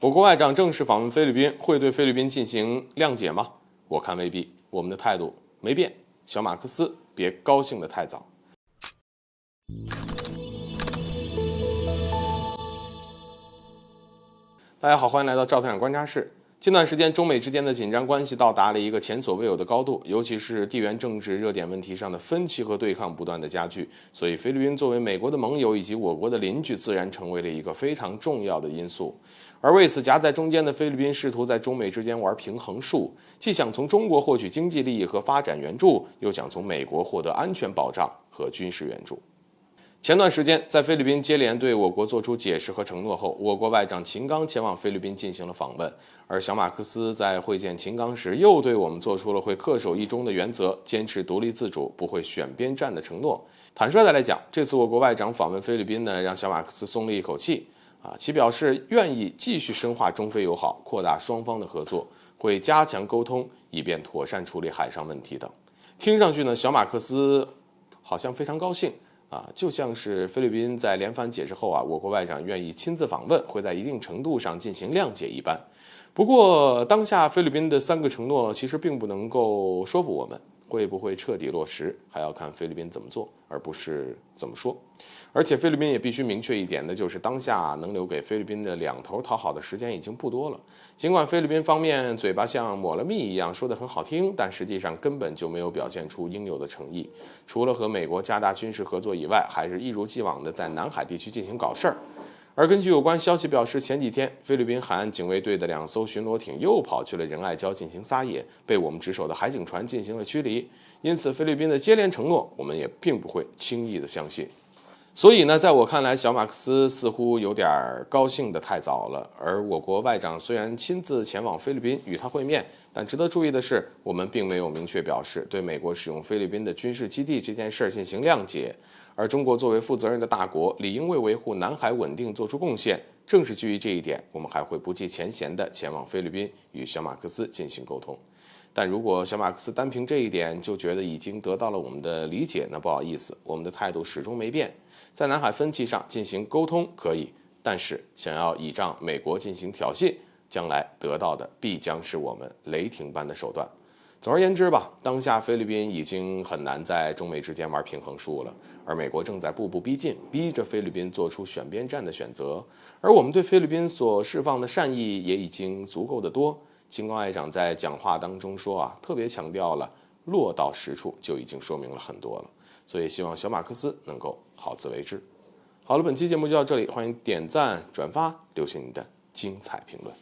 我国外长正式访问菲律宾，会对菲律宾进行谅解吗？我看未必，我们的态度没变。小马克思，别高兴得太早。大家好，欢迎来到赵太阳观察室。近段时间，中美之间的紧张关系到达了一个前所未有的高度，尤其是地缘政治热点问题上的分歧和对抗不断的加剧，所以菲律宾作为美国的盟友以及我国的邻居，自然成为了一个非常重要的因素。而为此，夹在中间的菲律宾试图在中美之间玩平衡术，既想从中国获取经济利益和发展援助，又想从美国获得安全保障和军事援助。前段时间，在菲律宾接连对我国做出解释和承诺后，我国外长秦刚前往菲律宾进行了访问。而小马克思在会见秦刚时，又对我们做出了会恪守一中的原则，坚持独立自主，不会选边站的承诺。坦率的来讲，这次我国外长访问菲律宾呢，让小马克思松了一口气其表示愿意继续深化中菲友好，扩大双方的合作，会加强沟通，以便妥善处理海上问题等。听上去呢，小马克思好像非常高兴。就像是菲律宾在连番解释后我国外长愿意亲自访问，会在一定程度上进行谅解一般。不过，当下菲律宾的3个承诺其实并不能够说服我们，会不会彻底落实，还要看菲律宾怎么做，而不是怎么说。而且菲律宾也必须明确一点的就是，当下能留给菲律宾的两头讨好的时间已经不多了。尽管菲律宾方面嘴巴像抹了蜜一样说得很好听，但实际上根本就没有表现出应有的诚意。除了和美国加大军事合作以外，还是一如既往的在南海地区进行搞事儿。而根据有关消息表示，前几天菲律宾海岸警卫队的2艘巡逻艇又跑去了仁爱礁进行撒野，被我们值守的海警船进行了驱离。因此，菲律宾的接连承诺，我们也并不会轻易的相信。所以呢，在我看来，小马克思似乎有点高兴得太早了。而我国外长虽然亲自前往菲律宾与他会面，但值得注意的是，我们并没有明确表示对美国使用菲律宾的军事基地这件事进行谅解。而中国作为负责任的大国，理应为维护南海稳定做出贡献。正是基于这一点，我们还会不计前嫌地前往菲律宾与小马克思进行沟通。但如果小马克思单凭这一点就觉得已经得到了我们的理解，那不好意思，我们的态度始终没变。在南海分歧上进行沟通可以，但是想要倚仗美国进行挑衅，将来得到的必将是我们雷霆般的手段。总而言之吧，当下菲律宾已经很难在中美之间玩平衡术了，而美国正在步步逼近，逼着菲律宾做出选边站的选择。而我们对菲律宾所释放的善意也已经足够的多。秦刚外长在讲话当中说特别强调了落到实处，就已经说明了很多了。所以希望小马克思能够好自为之。好了，本期节目就到这里，欢迎点赞、转发，留下你的精彩评论。